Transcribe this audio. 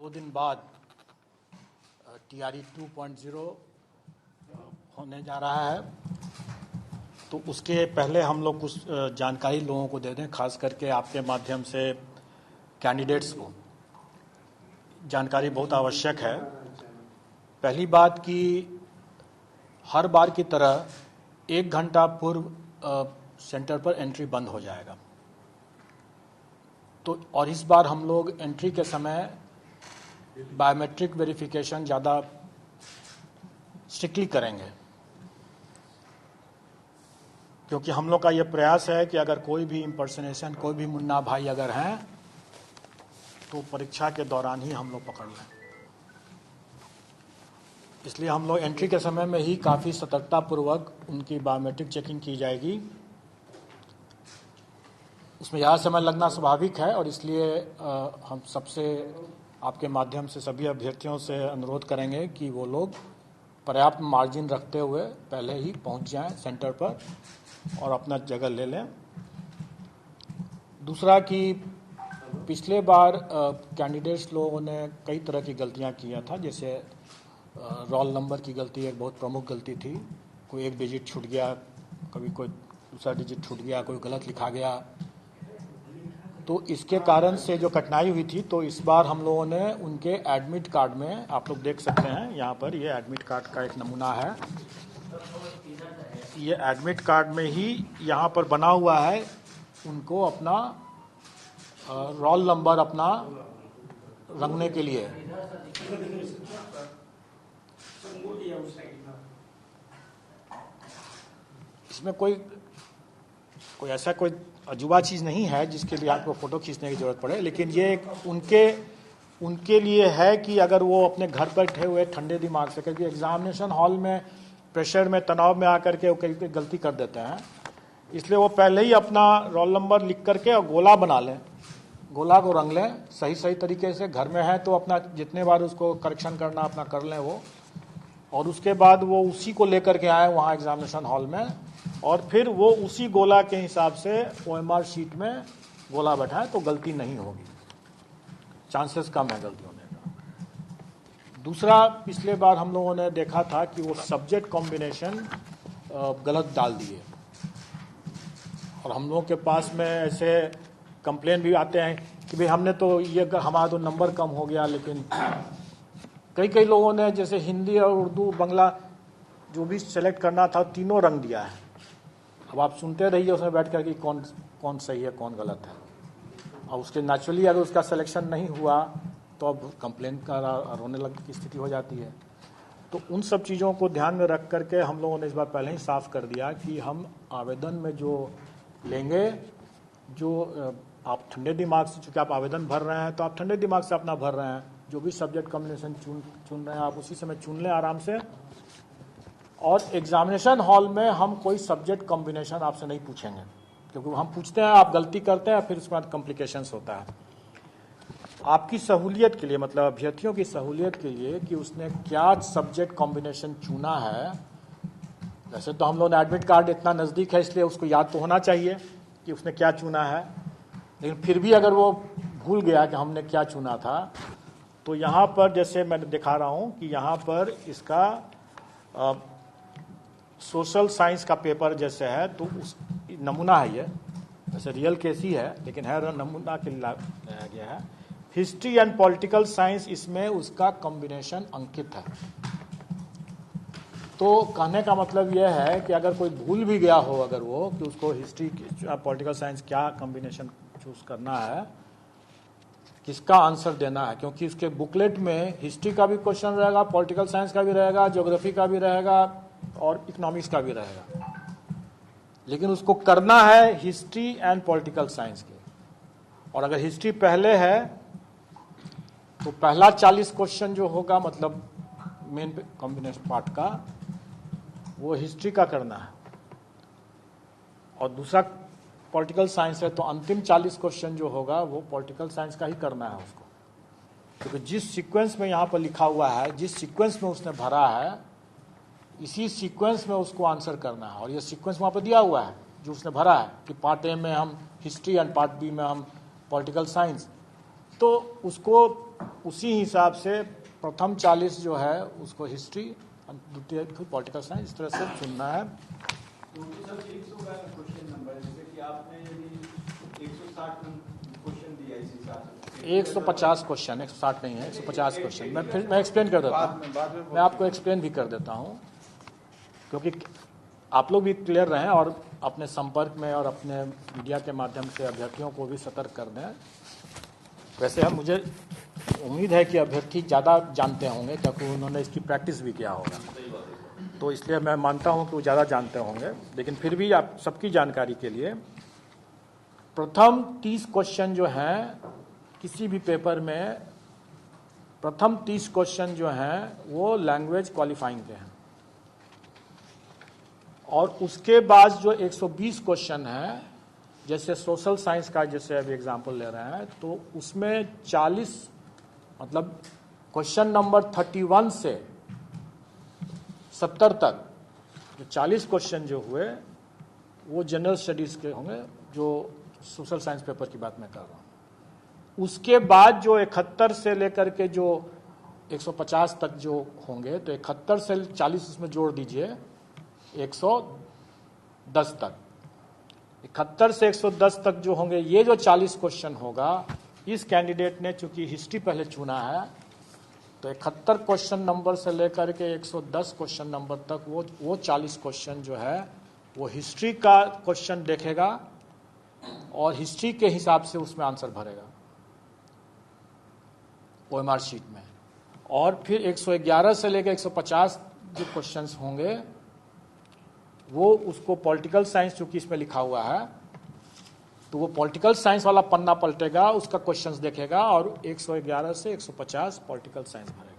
2 दिन बाद TRE 2.0 होने जा रहा है, तो उसके पहले हम लोग कुछ जानकारी लोगों को दे दें, खास करके आपके माध्यम से कैंडिडेट्स को जानकारी बहुत आवश्यक है। पहली बात कि हर बार की तरह 1 घंटा पूर्व सेंटर पर एंट्री बंद हो जाएगा। तो और इस बार हम लोग एंट्री के समय बायोमेट्रिक वेरिफिकेशन ज़्यादा स्ट्रिक्टली करेंगे, क्योंकि हम लोग का ये प्रयास है कि अगर कोई भी इम्पर्सनेशन, कोई भी मुन्ना भाई अगर हैं तो परीक्षा के दौरान ही हम लोग पकड़ लें। इसलिए हम लोग एंट्री के समय में ही काफ़ी सतर्कतापूर्वक उनकी बायोमेट्रिक चेकिंग की जाएगी। उसमें ज़्यादा समय लगना स्वाभाविक है और इसलिए हम सबसे आपके माध्यम से सभी अभ्यर्थियों से अनुरोध करेंगे कि वो लोग पर्याप्त मार्जिन रखते हुए पहले ही पहुंच जाएं सेंटर पर और अपना जगह ले लें। दूसरा कि पिछले बार कैंडिडेट्स लोगों ने कई तरह की गलतियां किया था, जैसे रोल नंबर की गलती एक बहुत प्रमुख गलती थी। कोई एक डिजिट छूट गया, कभी कोई दूसरा डिजिट छूट गया, कोई गलत लिखा गया, तो इसके कारण से जो कठिनाई हुई थी। तो इस बार हम लोगों ने उनके एडमिट कार्ड में, आप लोग देख सकते हैं यहाँ पर, ये एडमिट कार्ड का एक नमूना है। ये एडमिट कार्ड में ही यहाँ पर बना हुआ है, उनको अपना रोल नंबर अपना रंगने के लिए। इसमें कोई ऐसा कोई अजूबा चीज़ नहीं है जिसके लिए आपको फ़ोटो खींचने की ज़रूरत पड़े, लेकिन ये उनके लिए है कि अगर वो अपने घर पर बैठे हुए ठंडे दिमाग से, क्योंकि एग्जामिनेशन हॉल में प्रेशर में, तनाव में आकर के वो कई गलती कर देते हैं, इसलिए वो पहले ही अपना रोल नंबर लिख करके और गोला बना लें, गोला को रंग लें सही तरीके से। घर में है तो अपना जितने बार उसको करेक्शन करना अपना कर लें वो, और उसके बाद वो उसी को लेकर के आए वहाँ एग्जामिनेशन हॉल में, और फिर वो उसी गोला के हिसाब से OMR शीट में गोला बैठाएं, तो गलती नहीं होगी, चांसेस कम है गलती होने का। दूसरा, पिछले बार हम लोगों ने देखा था कि वो सब्जेक्ट कॉम्बिनेशन गलत डाल दिए, और हम लोगों के पास में ऐसे कंप्लेन भी आते हैं कि भाई हमने तो ये, हमारा तो नंबर कम हो गया, लेकिन कई लोगों ने जैसे हिंदी और उर्दू बांग्ला जो भी सेलेक्ट करना था तीनों रंग दिया है। अब आप सुनते रहिए उसमें बैठ कर कि कौन सही है कौन गलत है, और उसके नेचुरली अगर उसका सिलेक्शन नहीं हुआ तो अब कंप्लेन का रोने लग की स्थिति हो जाती है। तो उन सब चीज़ों को ध्यान में रख करके हम लोगों ने इस बार पहले ही साफ कर दिया कि हम आवेदन में जो लेंगे, जो आप ठंडे दिमाग से, चूँकि आप आवेदन भर रहे हैं तो आप ठंडे दिमाग से अपना भर रहे हैं, जो भी सब्जेक्ट कॉम्बिनेशन चुन रहे हैं आप उसी समय चुन लें आराम से। और एग्जामिनेशन हॉल में हम कोई सब्जेक्ट कॉम्बिनेशन आपसे नहीं पूछेंगे, क्योंकि हम पूछते हैं आप गलती करते हैं, फिर उसके बाद कॉम्प्लिकेशंस होता है। आपकी सहूलियत के लिए, मतलब अभ्यर्थियों की सहूलियत के लिए कि उसने क्या सब्जेक्ट कॉम्बिनेशन चुना है। वैसे तो हम लोग एडमिट कार्ड इतना नज़दीक है इसलिए उसको याद तो होना चाहिए कि उसने क्या चुना है, लेकिन फिर भी अगर वो भूल गया कि हमने क्या चुना था, तो यहाँ पर जैसे मैं दिखा रहा हूँ कि यहाँ पर इसका सोशल साइंस का पेपर जैसे है, तो उस नमूना है, ये वैसे रियल केस ही है लेकिन है नमूना के लिए गया है। हिस्ट्री एंड पॉलिटिकल साइंस, इसमें उसका कॉम्बिनेशन अंकित है। तो कहने का मतलब यह है कि अगर कोई भूल भी गया हो, अगर वो कि उसको हिस्ट्री पॉलिटिकल साइंस क्या कॉम्बिनेशन चूज करना है, किसका आंसर देना है, क्योंकि उसके बुकलेट में हिस्ट्री का भी क्वेश्चन रहेगा, पॉलिटिकल साइंस का भी रहेगा, ज्योग्राफी का भी रहेगा और इकोनॉमिक्स का भी रहेगा, लेकिन उसको करना है हिस्ट्री एंड पॉलिटिकल साइंस के। और अगर हिस्ट्री पहले है तो पहला 40 क्वेश्चन जो होगा, मतलब मेन कॉम्बिनेशन पार्ट का, वो हिस्ट्री का करना है, और दूसरा पॉलिटिकल साइंस है तो अंतिम 40 क्वेश्चन जो होगा वो पॉलिटिकल साइंस का ही करना है उसको, क्योंकि जिस सीक्वेंस में यहाँ पर लिखा हुआ है, जिस सीक्वेंस में उसने भरा है, इसी सीक्वेंस में उसको आंसर करना है। और ये सीक्वेंस वहाँ पर दिया हुआ है जो उसने भरा है कि पार्ट ए में हम हिस्ट्री एंड पार्ट बी में हम पॉलिटिकल साइंस, तो उसको उसी हिसाब से प्रथम 40 जो है उसको हिस्ट्री, द्वितीय पॉलिटिकल साइंस, इस तरह से चुनना है। तो सर 100 का क्वेश्चन नंबर, जैसे कि आपने यदि 160 क्वेश्चन दिया इस हिसाब से 150 क्वेश्चन, 160 नहीं है, 150 क्वेश्चन। मैं एक्सप्लेन कर देता हूँ, मैं आपको एक्सप्लेन भी कर देता हूँ, क्योंकि आप लोग भी क्लियर रहें और अपने संपर्क में और अपने मीडिया के माध्यम से अभ्यर्थियों को भी सतर्क कर दें। वैसे हम मुझे उम्मीद है कि अभ्यर्थी ज़्यादा जानते होंगे, क्योंकि उन्होंने इसकी प्रैक्टिस भी किया होगा, तो इसलिए मैं मानता हूं कि वो ज़्यादा जानते होंगे। लेकिन फिर भी आप सबकी जानकारी के लिए प्रथम 30 क्वेश्चन जो हैं किसी भी पेपर में, प्रथम 30 क्वेश्चन जो हैं वो लैंग्वेज क्वालिफाइंग के हैं, और उसके बाद जो 120 क्वेश्चन हैं, जैसे सोशल साइंस का जैसे अभी एग्जाम्पल ले रहे हैं, तो उसमें 40 मतलब क्वेश्चन नंबर 31 से 70 तक जो 40 क्वेश्चन जो हुए वो जनरल स्टडीज़ के होंगे, जो सोशल साइंस पेपर की बात मैं कर रहा हूँ। उसके बाद जो 71 से लेकर के जो 150 तक जो होंगे, तो 71 से 40 उसमें जोड़ दीजिए 110 तक, 71 से 110 तक जो होंगे, ये जो 40 क्वेश्चन होगा, इस कैंडिडेट ने चूंकि हिस्ट्री पहले चुना है, तो 71 क्वेश्चन नंबर से लेकर के 110 क्वेश्चन नंबर तक वो 40 क्वेश्चन जो है वो हिस्ट्री का क्वेश्चन देखेगा और हिस्ट्री के हिसाब से उसमें आंसर भरेगा OMR शीट में। और फिर 111 से लेकर 150 जो क्वेश्चंस होंगे वो उसको पॉलिटिकल साइंस, चूंकि इसमें लिखा हुआ है, तो वो पॉलिटिकल साइंस वाला पन्ना पलटेगा, उसका क्वेश्चंस देखेगा और 111 से 150 पॉलिटिकल साइंस भरेगा।